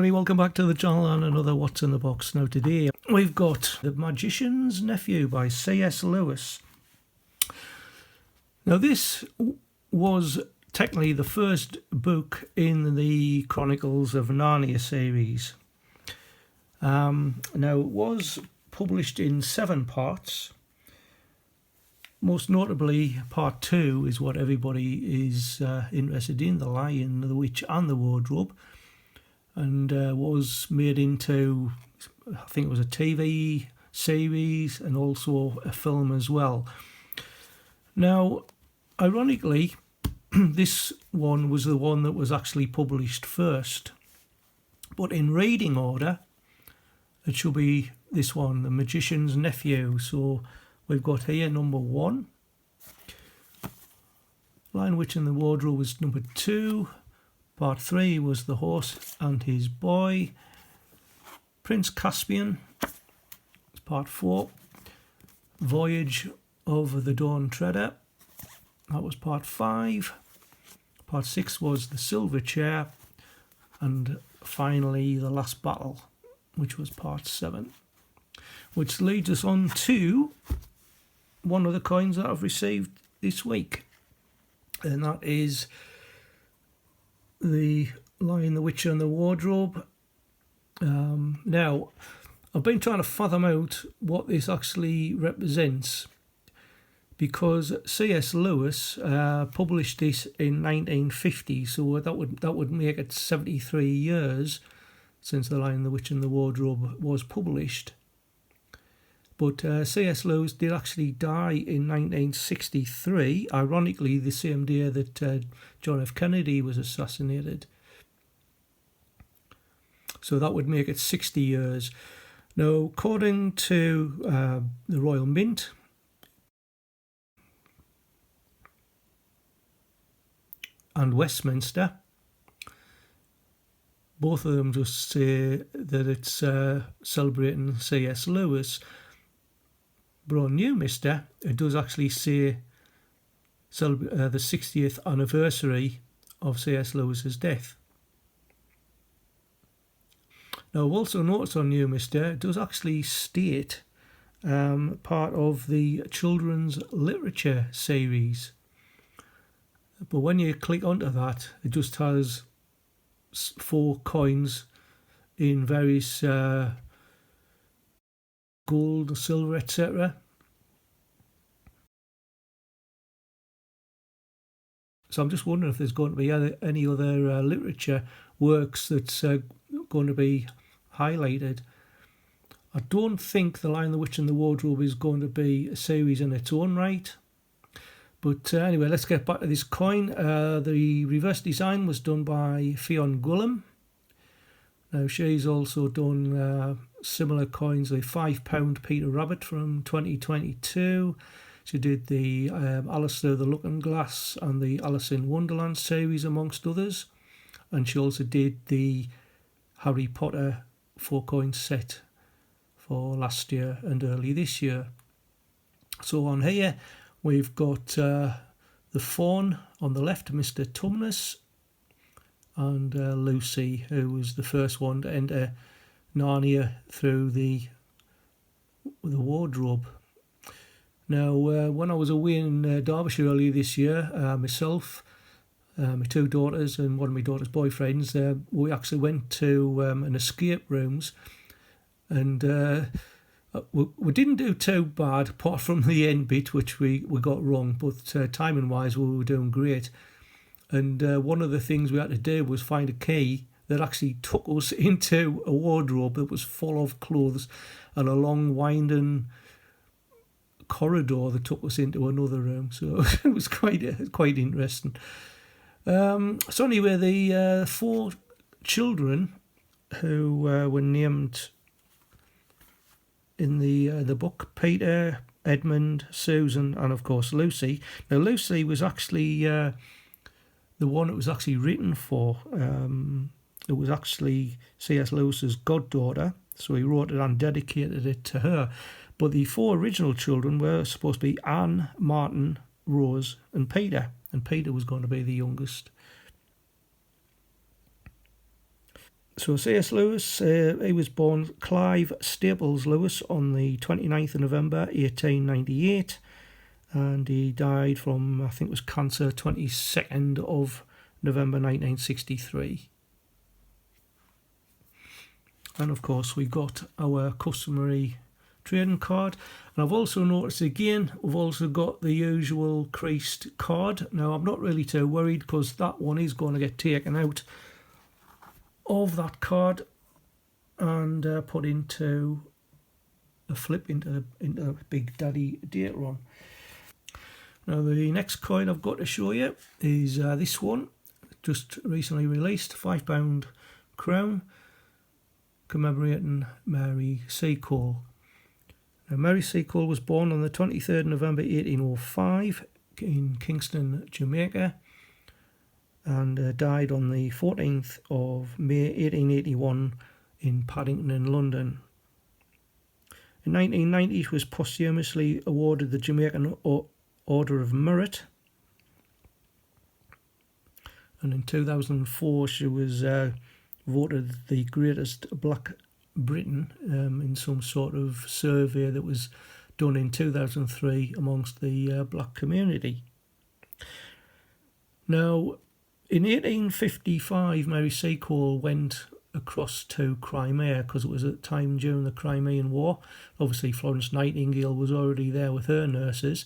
everybody, welcome back to the channel and another What's in the Box. Now today we've got The Magician's Nephew by C.S. Lewis. Now this was technically the first book in the Chronicles of Narnia series. Now it was published in 7 parts. Most notably, part 2 is what everybody is interested in, The Lion, the Witch and the Wardrobe, and was made into, I think it was a TV series and also a film as well. Now, ironically, this one was the one that was actually published first, but in reading order, it should be this one, The Magician's Nephew. So we've got here number 1. Lion, Witch and the Wardrobe was number 2. Part 3 was The Horse and His Boy. Prince Caspian was part 4. Voyage of the Dawn Treader, that was part 5. Part 6 was The Silver Chair. And finally The Last Battle, which was part 7. Which leads us on to one of the coins that I've received this week. And that is The Lion, the Witch and the Wardrobe. Now, I've been trying to fathom out what this actually represents, because C.S. Lewis published this in 1950, so that would make it 73 years since The Lion, the Witch and the Wardrobe was published. But C.S. Lewis did actually die in 1963, ironically the same day that John F. Kennedy was assassinated. So that would make it 60 years. Now, according to the Royal Mint, and Westminster, both of them just say that it's celebrating C.S. Lewis. But on New Mister, it does actually say the 60th anniversary of C.S. Lewis's death. Now, I've also noticed on New Mister, it does actually state part of the children's literature series. But when you click onto that, it just has 4 coins in various gold, silver, etc. So I'm just wondering if there's going to be any other literature works that's going to be highlighted. I don't think The Lion, the Witch and the Wardrobe is going to be a series in its own right. But anyway, let's get back to this coin. The reverse design was done by Fionn Gwilym. Now, she's also done similar coins, the £5 Peter Rabbit from 2022. She did the Alistair the Looking Glass and the Alice in Wonderland series, amongst others. And she also did the Harry Potter 4-coin set for last year and early this year. So on here, we've got the fawn on the left, Mr. Tumnus, and Lucy, who was the first one to enter Narnia through the wardrobe. Now, when I was away in Derbyshire earlier this year, myself, my 2 daughters and one of my daughter's boyfriends, we actually went to an escape rooms, and we didn't do too bad, apart from the end bit, which we got wrong, but timing-wise we were doing great. And one of the things we had to do was find a key that actually took us into a wardrobe that was full of clothes, and a long winding corridor that took us into another room. So it was quite interesting. So anyway, the 4 children who were named in the book, Peter, Edmund, Susan, and of course Lucy. Now, Lucy was actually the one it was actually written for. It was actually C.S. Lewis's goddaughter, so he wrote it and dedicated it to her. But the 4 original children were supposed to be Anne, Martin, Rose and Peter was going to be the youngest. So C.S. Lewis, he was born Clive Staples Lewis on the 29th of November 1898, and he died from, I think it was cancer, 22nd of November 1963. And of course we got our customary trading card, and I've also noticed again we've also got the usual creased card. Now I'm not really too worried because that one is going to get taken out of that card and put into a flip into Big Daddy Datron. Now the next coin I've got to show you is this one, just recently released, £5 crown, commemorating Mary Seacole. Now, Mary Seacole was born on the 23rd November 1805 in Kingston, Jamaica, and died on the 14th of May 1881 in Paddington in London. In 1990 she was posthumously awarded the Jamaican Order of Merit, and in 2004 she was voted the greatest Black Briton in some sort of survey that was done in 2003 amongst the black community. Now, in 1855, Mary Seacole went across to Crimea because it was at the time during the Crimean War. Obviously, Florence Nightingale was already there with her nurses.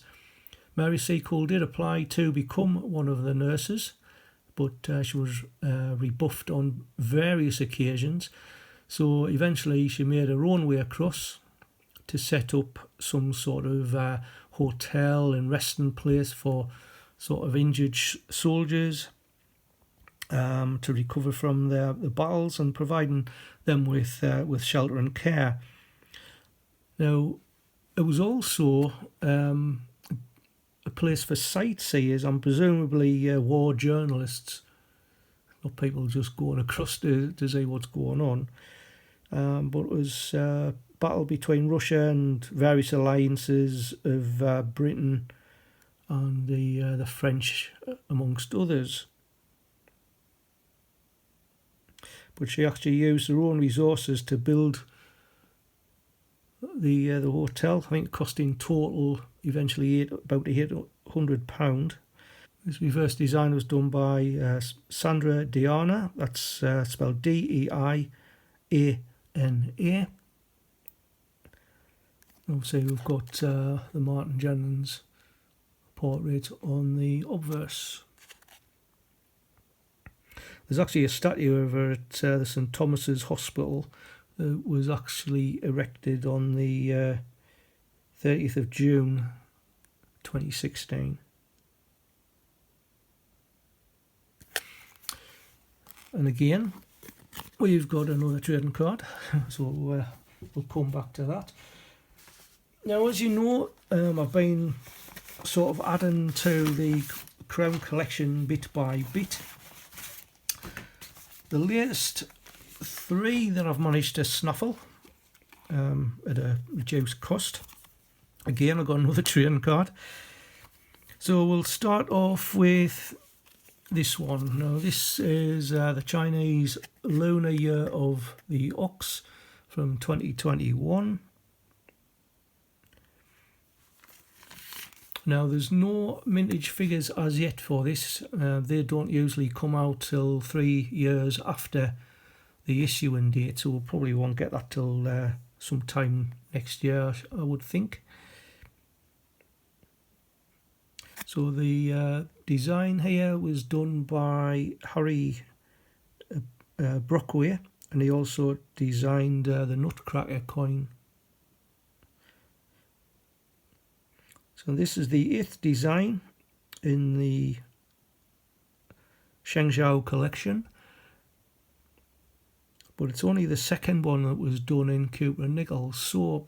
Mary Seacole did apply to become one of the nurses, but she was rebuffed on various occasions. So eventually she made her own way across to set up some sort of hotel and resting place for sort of injured soldiers to recover from the battles and providing them with shelter and care. Now, it was also a place for sightseers and presumably war journalists, not people just going across to see what's going on. But it was a battle between Russia and various alliances of Britain and the French, amongst others. But she actually used her own resources to build the hotel. I think it cost in total eventually about £800. This reverse design was done by Sandra Diana. That's spelled Deina. Obviously we've got the Martin Jennings portrait on the obverse. There's actually a statue of her at the St Thomas's Hospital that was actually erected on the 30th of June 2016. And again, we've got another trading card, so we'll come back to that. Now, as you know, I've been sort of adding to the Crown collection bit by bit. The latest three that I've managed to snaffle at a reduced cost. Again, I've got another trading card. So we'll start off with this one. Now, this is the Chinese Lunar Year of the Ox from 2021. Now, there's no mintage figures as yet for this. They don't usually come out till 3 years after the issuing date, so we probably won't get that till sometime next year, I would think. So the design here was done by Harry Brockway, and he also designed the Nutcracker coin. So this is the 8th design in the Shengzhou collection, but it's only the second one that was done in Cupra nickel. So,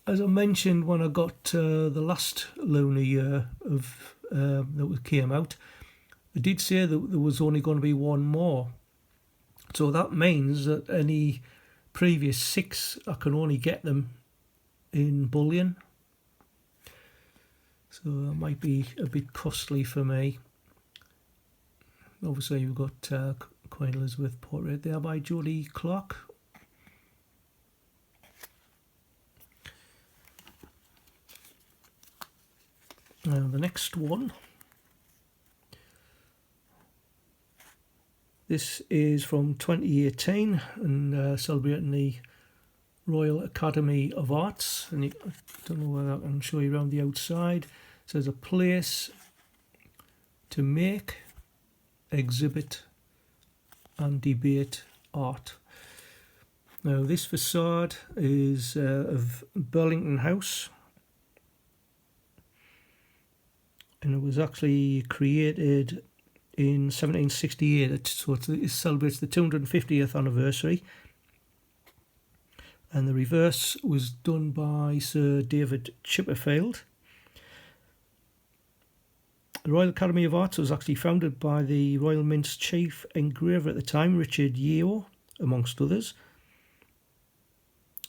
as I mentioned when I got the last Lunar Year of that came out, I did say that there was only going to be one more. So that means that any previous 6, I can only get them in bullion. So that might be a bit costly for me. Obviously, you've got Queen Elizabeth portrait there by Jodie Clark. Now the next one, this is from 2018 and celebrating the Royal Academy of Arts, and I don't know whether I can show you around the outside. It says a place to make, exhibit and debate art. Now this facade is of Burlington House, and it was actually created in 1768, so it celebrates the 250th anniversary. And the reverse was done by Sir David Chipperfield. The Royal Academy of Arts was actually founded by the Royal Mint's chief engraver at the time, Richard Yeo, amongst others.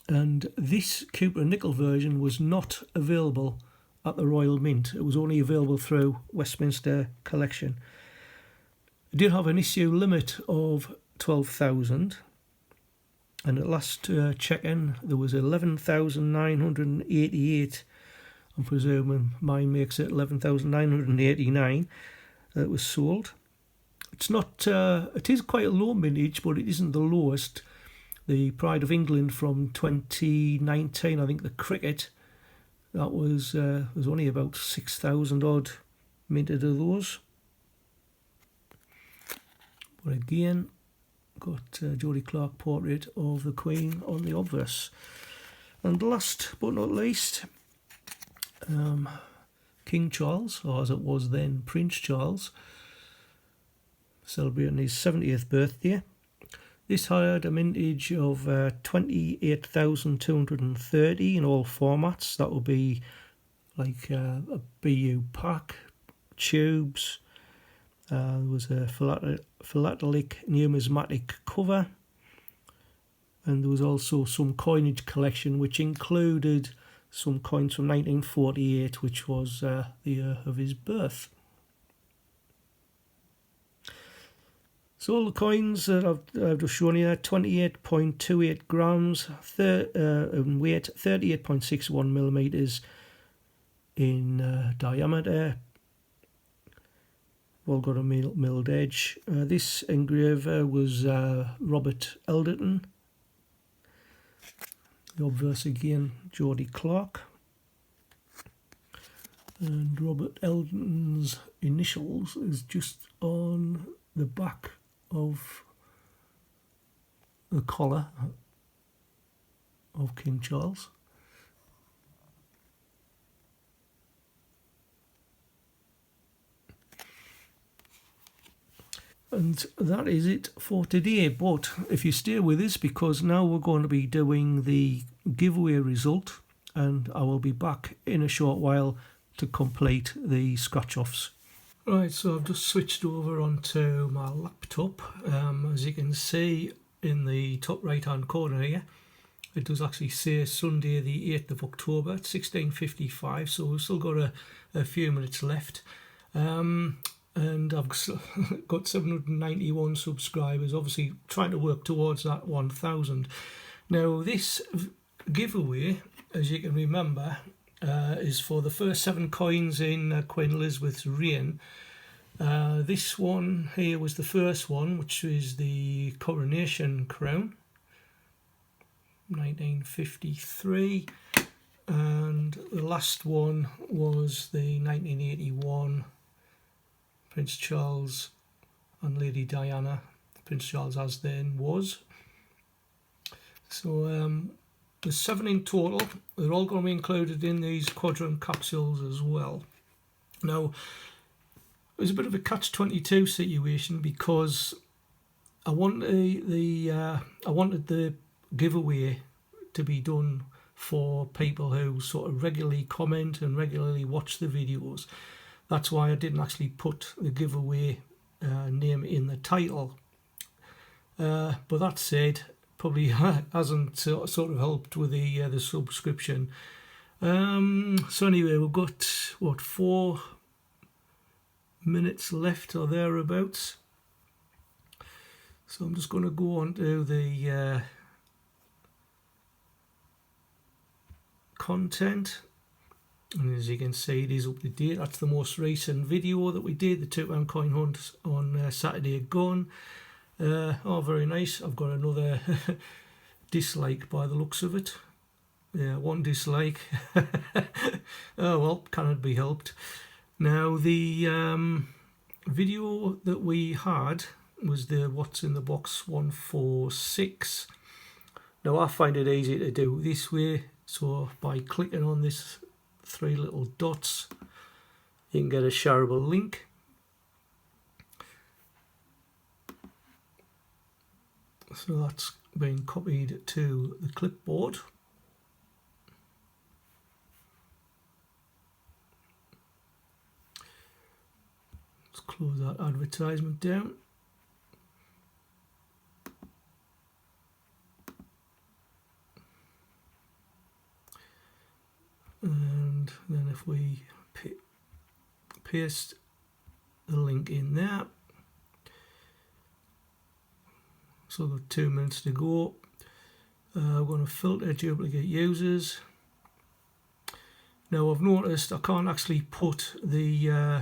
And this Cooper nickel version was not available at the Royal Mint. It was only available through Westminster Collection. It did have an issue limit of 12,000. And at last check-in, there was 11,988. I'm presuming mine makes it 11,989 that was sold. It's not. It is quite a low mintage, but it isn't the lowest. The Pride of England from 2019, I think the cricket, that was there's only about 6,000 odd minted of those. But again, got Jodie Clark portrait of the Queen on the obverse. And last but not least, King Charles, or as it was then Prince Charles, celebrating his 70th birthday. This had a mintage of 28,230 in all formats. That would be like a BU pack, tubes. There was a philatelic numismatic cover, and there was also some coinage collection which included some coins from 1948, which was the year of his birth. So all the coins that I've just shown you, 28.28 grams in weight, 38.61 millimeters in diameter. All got a milled edge. This engraver was Robert Elderton. The obverse again, Jodie Clark. And Robert Elderton's initials is just on the back of the collar of King Charles. And that is it for today. But if you stay with us, because now we're going to be doing the giveaway result, and I will be back in a short while to complete the scratch-offs. Right, so I've just switched over onto my laptop. As you can see in the top right-hand corner here, it does actually say Sunday the 8th of October at 16:55, so we've still got a few minutes left. And I've got 791 subscribers, obviously trying to work towards that 1,000. Now this giveaway, as you can remember, is for the first 7 coins in Queen Elizabeth's reign. This one here was the first one, which is the Coronation Crown, 1953, and the last one was the 1981 Prince Charles and Lady Diana, Prince Charles as then was. So there's 7 in total. They're all going to be included in these quadrant capsules as well. Now, it was a bit of a catch-22 situation, because I wanted the giveaway to be done for people who sort of regularly comment and regularly watch the videos. That's why I didn't actually put the giveaway name in the title. But that said, probably hasn't sort of helped with the subscription. So anyway, we've got, what, 4 minutes left or thereabouts. So I'm just going to go on to the content, and as you can see, it is up to date. That's the most recent video that we did, the £2 coin hunt on Saturday gone. Oh, very nice. I've got another dislike by the looks of it. Yeah, one dislike. Oh well, cannot be helped. Now the video that we had was the What's in the Box 146. Now I find it easy to do this way, so by clicking on this 3 little dots you can get a shareable link. So that's been copied to the clipboard. Let's close that advertisement down. And then if we paste the link in there, so we've got 2 minutes to go. We're going to filter duplicate users. Now I've noticed I can't actually put the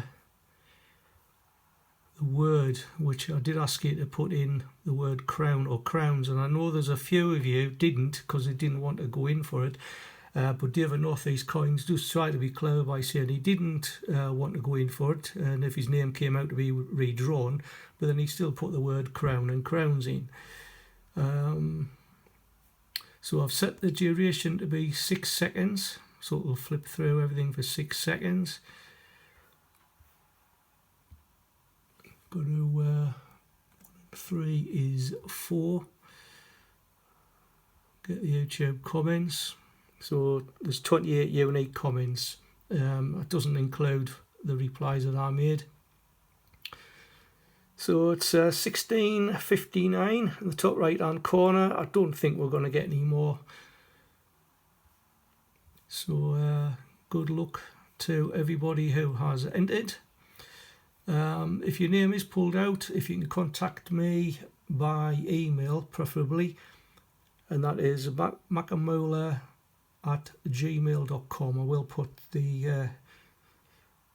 word, which I did ask you to put in the word crown or crowns, and I know there's a few of you didn't because they didn't want to go in for it. But David Northeast Coins does try to be clever by saying he didn't want to go in for it, and if his name came out to be redrawn, but then he still put the word crown and crowns in. So I've set the duration to be 6 seconds, so it'll flip through everything for 6 seconds. Go to 3 is 4. Get the YouTube comments. So there's 28 unique comments. It doesn't include the replies that I made. So it's 16:59 in the top right hand corner. I don't think we're going to get any more. So good luck to everybody who has entered. If your name is pulled out, if you can contact me by email preferably, and that is macamula@gmail.com. I will put the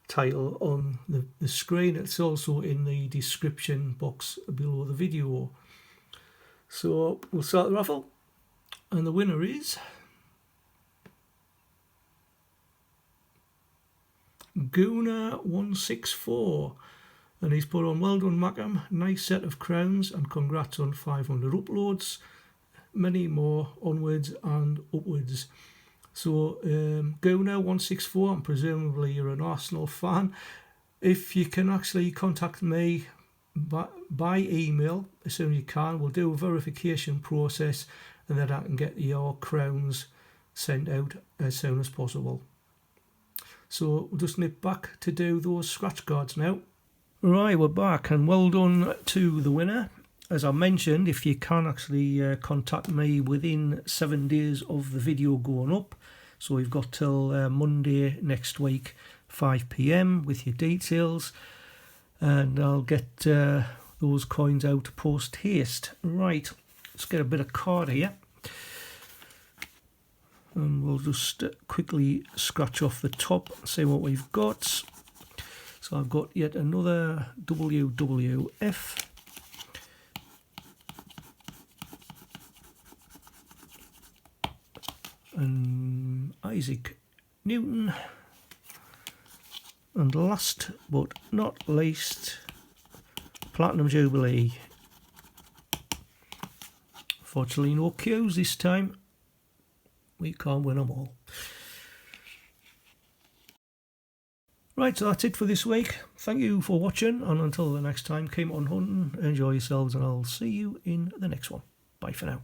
title on the screen. It's also in the description box below the video. So we'll start the raffle, and the winner is Gooner164, and he's put on, well done Macam, nice set of crowns and congrats on 500 uploads, many more onwards and upwards. So Gooner164, and presumably you're an Arsenal fan. If you can actually contact me by email as soon as you can, we'll do a verification process, and then I can get your crowns sent out as soon as possible. So we'll just nip back to do those scratch cards now. Right, we're back, and well done to the winner. As I mentioned, if you can actually contact me within 7 days of the video going up, so we've got till Monday next week 5 PM with your details, and I'll get those coins out post haste. Right, let's get a bit of card here, and we'll just quickly scratch off the top and see what we've got. So I've got yet another WWF, and Isaac Newton, and last but not least, Platinum Jubilee. Fortunately no Qs this time, we can't win them all. Right, so that's it for this week. Thank you for watching, and until the next time, keep on hunting, enjoy yourselves, and I'll see you in the next one. Bye for now.